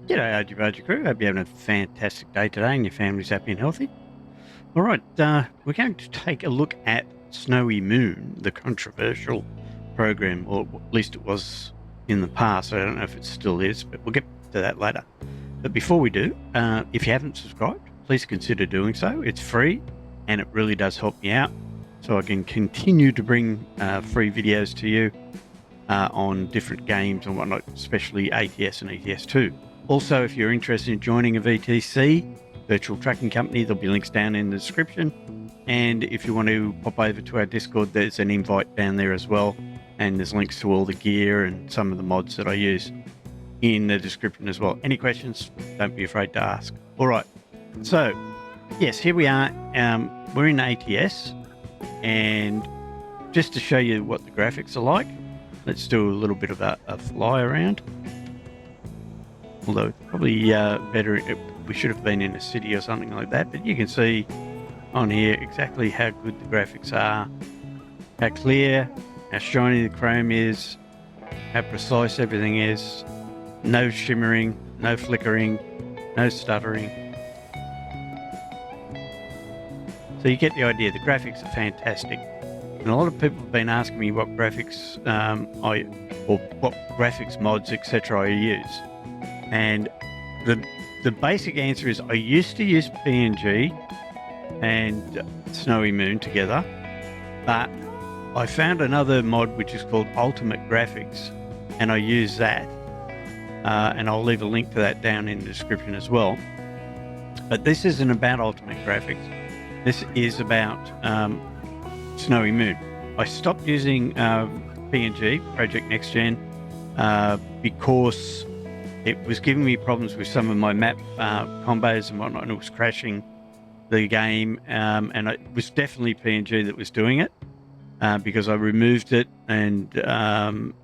G'day, RG Bargy crew. Hope you're having a fantastic day today and your family's happy and healthy. All right, we're going to take a look at SnowyMoon, the controversial program, or at least it was in the past. I don't know if it still is, but we'll get to that later. But before we do, if you haven't subscribed, please consider doing so. It's free and it really does help me out so I can continue to bring free videos to you on different games and whatnot, especially ATS and ETS2. Also, if you're interested in joining a VTC, virtual trucking company, there'll be links down in the description. And if you want to pop over to our Discord, there's an invite down there as well. And there's links to all the gear and some of the mods that I use in the description as well. Any questions, don't be afraid to ask. All right, so yes, here we are. We're in ATS, and just to show you what the graphics are like, let's do a little bit of a fly around. Although probably better, we should have been in a city or something like that. But you can see on here exactly how good the graphics are, how clear, how shiny the chrome is, how precise everything is. No shimmering, no flickering, no stuttering. So you get the idea. The graphics are fantastic. And a lot of people have been asking me what graphics what graphics mods, etc. I use. And the basic answer is I used to use PNG and SnowyMoon together, but I found another mod which is called Ultimate Graphics, and I use that. And I'll leave a link to that down in the description as well. But this isn't about Ultimate Graphics. This is about SnowyMoon. I stopped using PNG, Project Next Gen, because it was giving me problems with some of my map combos and whatnot, and it was crashing the game. And it was definitely PNG that was doing it, because I removed it, and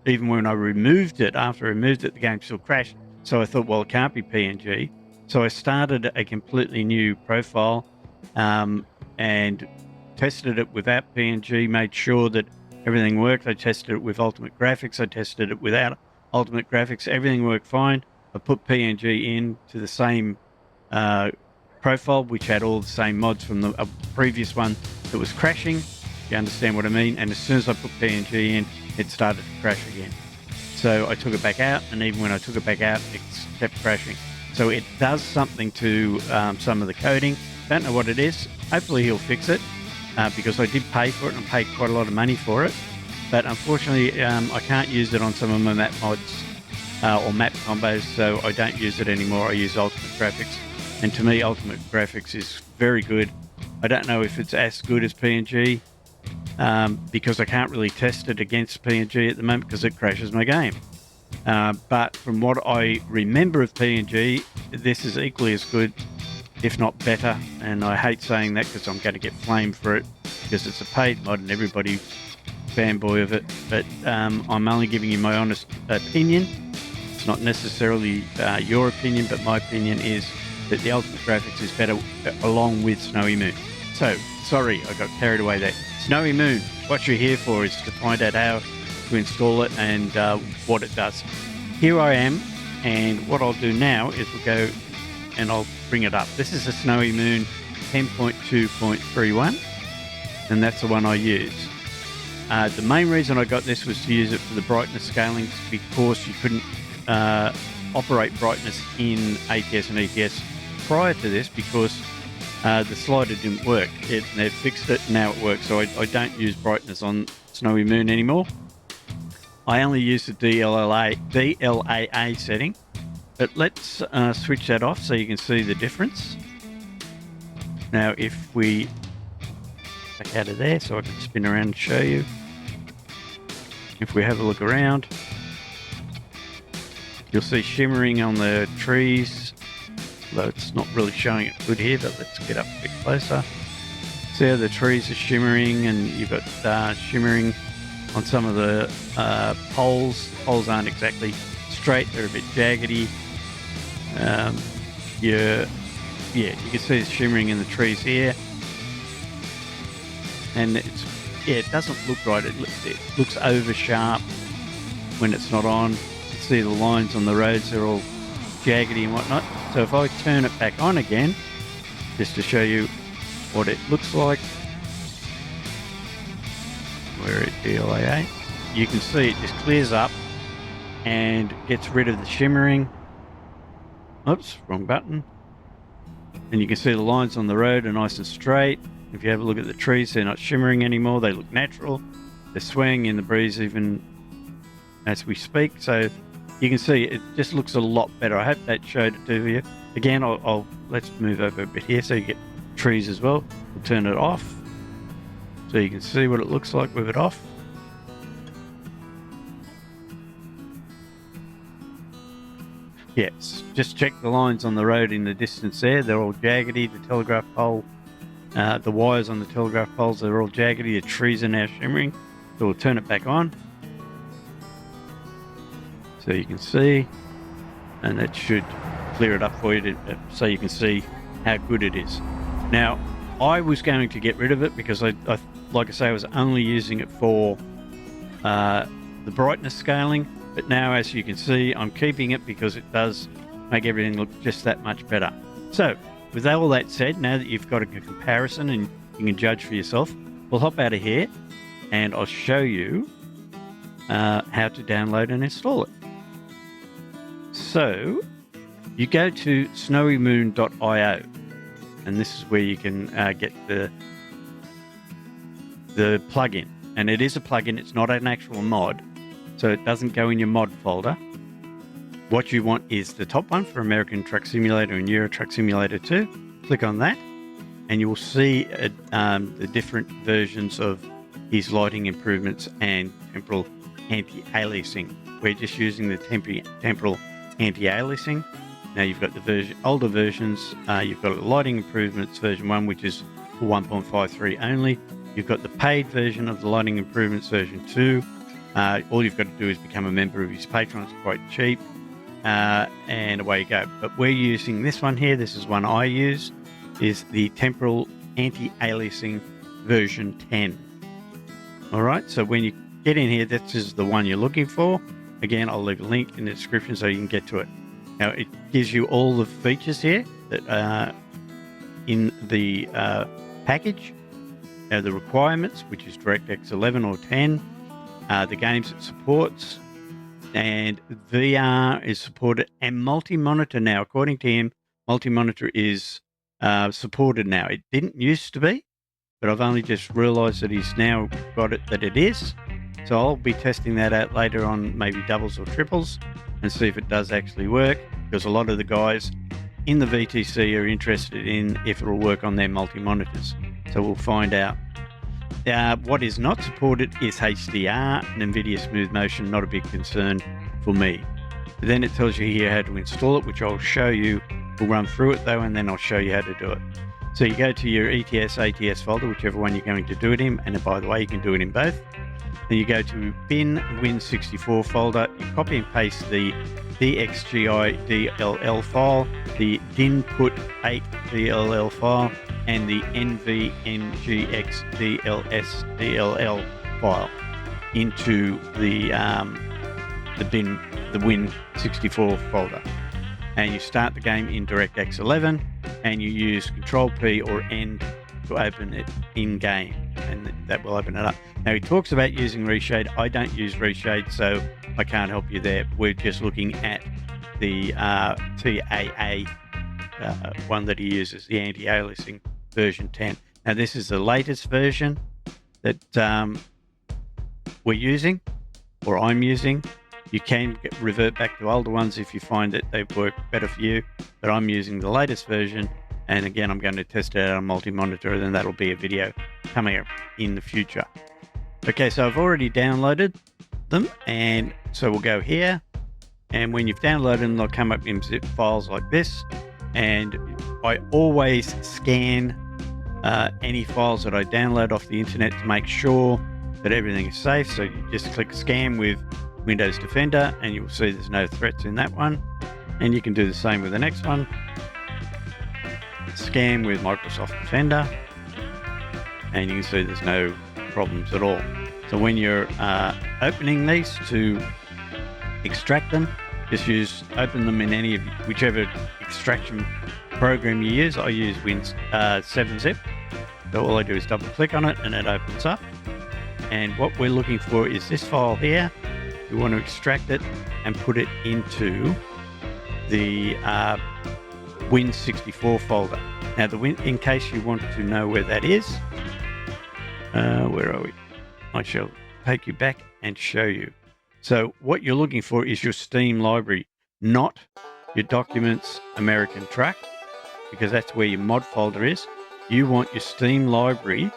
even when I removed it, after I removed it, the game still crashed. So I thought, well, it can't be PNG. So I started a completely new profile and tested it without PNG, made sure that everything worked. I tested it with Ultimate Graphics. I tested it without Ultimate Graphics. Everything worked fine. I put PNG into the same profile, which had all the same mods from the previous one that was crashing. You understand what I mean? And as soon as I put PNG in, it started to crash again. So I took it back out, and even when I took it back out, it kept crashing. So it does something to some of the coding. Don't know what it is. Hopefully he'll fix it, because I did pay for it and paid quite a lot of money for it. But unfortunately, I can't use it on some of my map mods or map combos, so I don't use it anymore. I use Ultimate Graphics, and to me, Ultimate Graphics is very good. I don't know if it's as good as PNG, because I can't really test it against PNG at the moment because it crashes my game. But from what I remember of PNG, this is equally as good, if not better. And I hate saying that because I'm going to get flamed for it, because it's a paid mod and everybody fanboy of it. But I'm only giving you my honest opinion. It's not necessarily your opinion, but my opinion is that the Ultimate Graphics is better along with SnowyMoon. So, sorry, I got carried away there. SnowyMoon, what you're here for is to find out how to install it and what it does. Here I am, and what I'll do now is we'll go and I'll bring it up. This is a SnowyMoon 10.2.31, and that's the one I use. The main reason I got this was to use it for the brightness scaling, because you couldn't operate brightness in ATS and ETS prior to this, because the slider didn't work. They've fixed it, now it works. So I don't use brightness on SnowyMoon anymore. I only use the DLAA setting, but let's switch that off so you can see the difference. Now, if we back out of there so I can spin around and show you. If we have a look around, you'll see shimmering on the trees, although it's not really showing it good here, but let's get up a bit closer. See how the trees are shimmering, and you've got shimmering on some of the poles. The poles aren't exactly straight, they're a bit jaggedy. You can see the shimmering in the trees here. And it doesn't look right. It looks over sharp when it's not on. You can see the lines on the roads, they're all jaggedy and whatnot. So if I turn it back on again, just to show you what it looks like, where it DLAA, you can see it just clears up and gets rid of the shimmering. Oops, wrong button. And you can see the lines on the road are nice and straight. If you have a look at the trees, they're not shimmering anymore. They look natural. They're swaying in the breeze even as we speak. So you can see it just looks a lot better. I hope that showed it to you. Again, let's move over a bit here so you get trees as well. We'll turn it off so you can see what it looks like with it off. Yes, just check the lines on the road in the distance there. They're all jaggedy. The telegraph pole, the wires on the telegraph poles, they're all jaggedy. The trees are now shimmering. So we'll turn it back on so you can see, and that should clear it up for you so you can see how good it is. Now, I was going to get rid of it because I like I say, I was only using it for the brightness scaling. But now, as you can see, I'm keeping it because it does make everything look just that much better. So, with all that said, now that you've got a comparison and you can judge for yourself, we'll hop out of here and I'll show you how to download and install it. So, you go to SnowyMoon.io, and this is where you can get the plugin. And it is a plugin, it's not an actual mod. So it doesn't go in your mod folder. What you want is the top one for American Truck Simulator and Euro Truck Simulator 2. Click on that and you will see the different versions of his lighting improvements and temporal anti-aliasing. We're just using the temporal anti-aliasing. Now you've got the older versions. You've got lighting improvements version 1, which is for 1.53 only. You've got the paid version of the lighting improvements version 2. All you've got to do is become a member of his Patreon. It's quite cheap, and away you go. But we're using this one here. This is one I use, is the temporal anti-aliasing version 10. All right, so when you get in here, this is the one you're looking for. Again, I'll leave a link in the description so you can get to it. Now, it gives you all the features here that are in the package. Now, the requirements, which is DirectX 11 or 10. The games it supports, and VR is supported, and multi-monitor now. According to him, multi-monitor is supported now. It didn't used to be, but I've only just realized that he's now got it, that it is. So I'll be testing that out later on, maybe doubles or triples, and see if it does actually work, because a lot of the guys in the VTC are interested in if it'll work on their multi-monitors. So we'll find out. What is not supported is HDR and NVIDIA Smooth Motion, not a big concern for me. But then it tells you here how to install it, which I'll show you. We'll run through it though, and then I'll show you how to do it. So you go to your ETS ATS folder, whichever one you're going to do it in, and by the way, you can do it in both. Then you go to bin win64 folder, you copy and paste the DXGI DLL file, the dinput8 DLL file, and the NVNGX DLS DLL file into the Win64 folder. And you start the game in DirectX 11, and you use Control P or N to open it in game, and that will open it up. Now he talks about using reshade. I don't use reshade, so I can't help you there. We're just looking at the TAA one that he uses, the anti-aliasing version 10. Now this is the latest version that we're using, or I'm using. You can revert back to older ones if you find that they work better for you, but I'm using the latest version, and again I'm going to test it out on multi-monitor, and then that'll be a video coming up in the future. Okay, so I've already downloaded them, and so we'll go here, and when you've downloaded them, they'll come up in zip files like this, and I always scan any files that I download off the internet to make sure that everything is safe. So you just click scan with Windows Defender, and you'll see there's no threats in that one, and you can do the same with the next one. Scan with Microsoft Defender, and you can see there's no problems at all. So when you're opening these to extract them, just open them in any of whichever extraction program you use. I use Win 7-zip. So all I do is double click on it and it opens up. And what we're looking for is this file here. We want to extract it and put it into the Win64 folder. Now, in case you want to know where that is, where are we? I shall take you back and show you. So what you're looking for is your Steam library, not your Documents American Truck, because that's where your mod folder is. You want your Steam library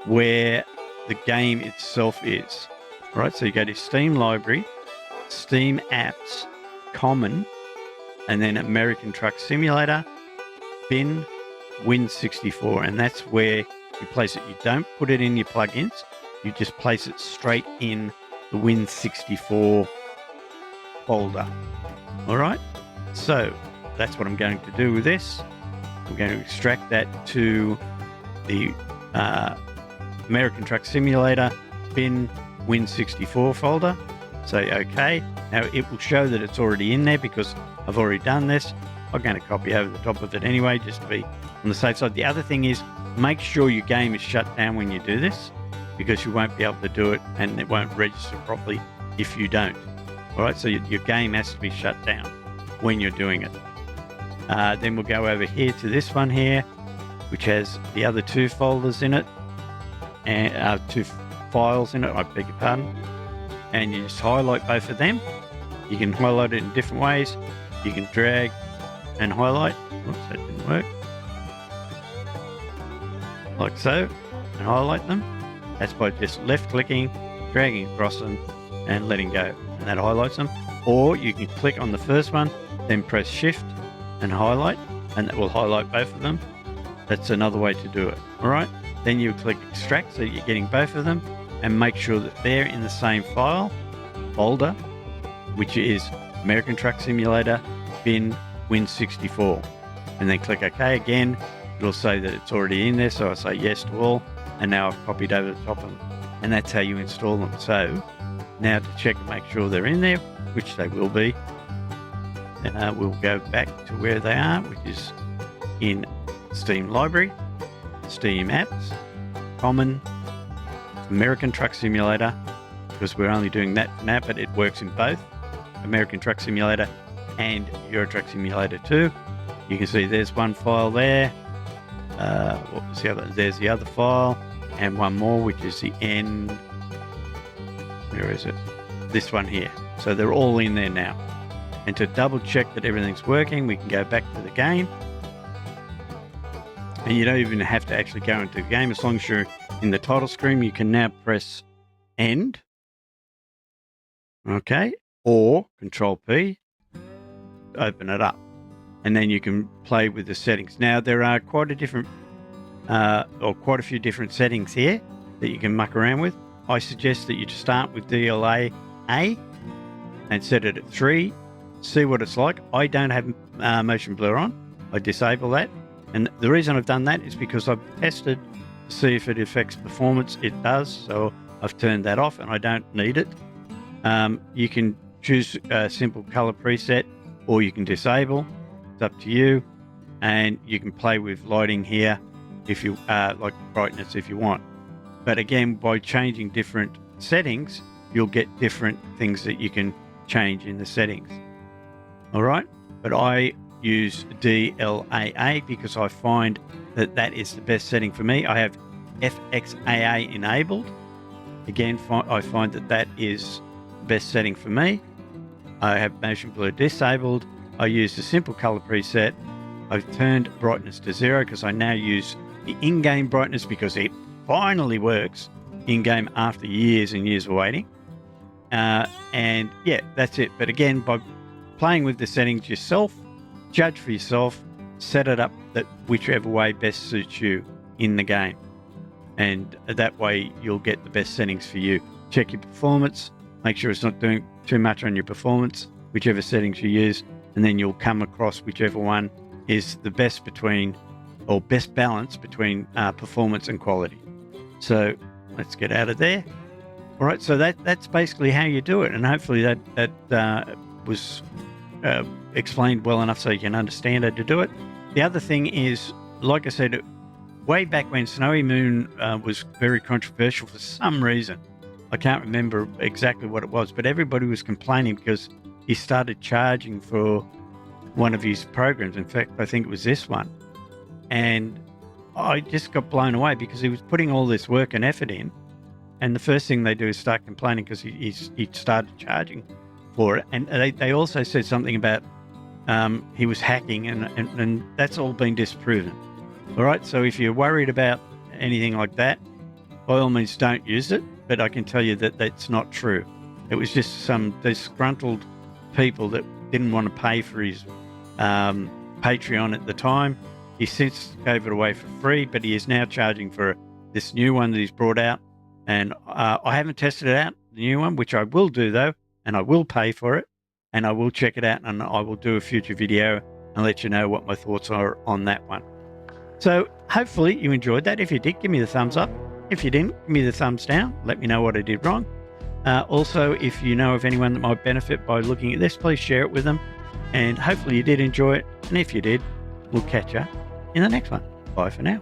where the game itself is. All right, so you go to Steam library, Steam apps, common, and then American Truck Simulator, bin, Win64, and that's where you place it. You don't put it in your plugins, you just place it straight in the Win64 folder. All right, so that's what I'm going to do with this. I'm going to extract that to the American Truck Simulator bin Win64 folder. Say OK. Now it will show that it's already in there because I've already done this. I'm going to copy over the top of it anyway, just to be on the safe side. The other thing is, make sure your game is shut down when you do this, because you won't be able to do it and it won't register properly if you don't. All right, so your game has to be shut down when you're doing it. Then we'll go over here to this one here, which has the other two folders in it, and two files in it, I beg your pardon. And you just highlight both of them. You can highlight it in different ways. You can drag and highlight. Oops, that didn't work. Like so, and highlight them. That's by just left clicking, dragging across them, and letting go. And that highlights them. Or you can click on the first one, then press Shift and highlight, and that will highlight both of them. That's another way to do it. All right. Then you click Extract, so you're getting both of them, and make sure that they're in the same folder, which is American Truck Simulator bin Win64. And then click OK again. It'll say that it's already in there, so I say yes to all, and now I've copied over the top of them, and that's how you install them. So now to check and make sure they're in there, which they will be, we'll go back to where they are, which is in Steam Library, Steam Apps, Common, American Truck Simulator, because we're only doing that for now, but it works in both American Truck Simulator and Euro Truck Simulator 2. You can see there's one file there. What was the other? There's the other file, and one more, which is the end. Where is it? This one here. So they're all in there now. And to double check that everything's working, we can go back to the game. And you don't even have to actually go into the game. As long as you're in the title screen, you can now press End. Okay. Or Control P to open it up. And then you can play with the settings. Now, there are quite a few different settings here that you can muck around with. I suggest that you start with DLA A and set it at 3. See what it's like. I don't have motion blur on. I disable that. And the reason I've done that is because I've tested to see if it affects performance. It does. So I've turned that off and I don't need it. You can choose a simple color preset, or you can disable. It's up to you. And you can play with lighting here if you like brightness if you want. But again, by changing different settings, you'll get different things that you can change in the settings. All right. But I use DLAA because I find that that is the best setting for me. I have FXAA enabled. Again, I find that that is the best setting for me. I have motion blur disabled. I use the simple color preset. I've turned brightness to 0 because I now use the in-game brightness because it finally works in-game after years and years of waiting. And yeah, that's it. But again, by playing with the settings yourself, judge for yourself, set it up that whichever way best suits you in the game. And that way you'll get the best settings for you. Check your performance, make sure it's not doing too much on your performance, whichever settings you use, and then you'll come across whichever one is the best between, or best balance between performance and quality. So let's get out of there. All right, so that's basically how you do it, and hopefully that was explained well enough so you can understand how to do it. The other thing is, like I said, way back when SnowyMoon was very controversial for some reason. I can't remember exactly what it was, but everybody was complaining because he started charging for one of his programs. In fact, I think it was this one. And I just got blown away because he was putting all this work and effort in. And the first thing they do is start complaining because he started charging for it. And they also said something about he was hacking, and that's all been disproven. All right, so if you're worried about anything like that, by all means don't use it, but I can tell you that that's not true. It was just some disgruntled people that didn't want to pay for his Patreon at the time. He since gave it away for free, but he is now charging for this new one that he's brought out. And I haven't tested it out, the new one, which I will do though, and I will pay for it, and I will check it out, and I will do a future video and let you know what my thoughts are on that one. So hopefully you enjoyed that. If you did, give me the thumbs up. If you didn't, give me the thumbs down. Let me know what I did wrong. Also, if you know of anyone that might benefit by looking at this, please share it with them. And hopefully you did enjoy it. And if you did, we'll catch you in the next one. Bye for now.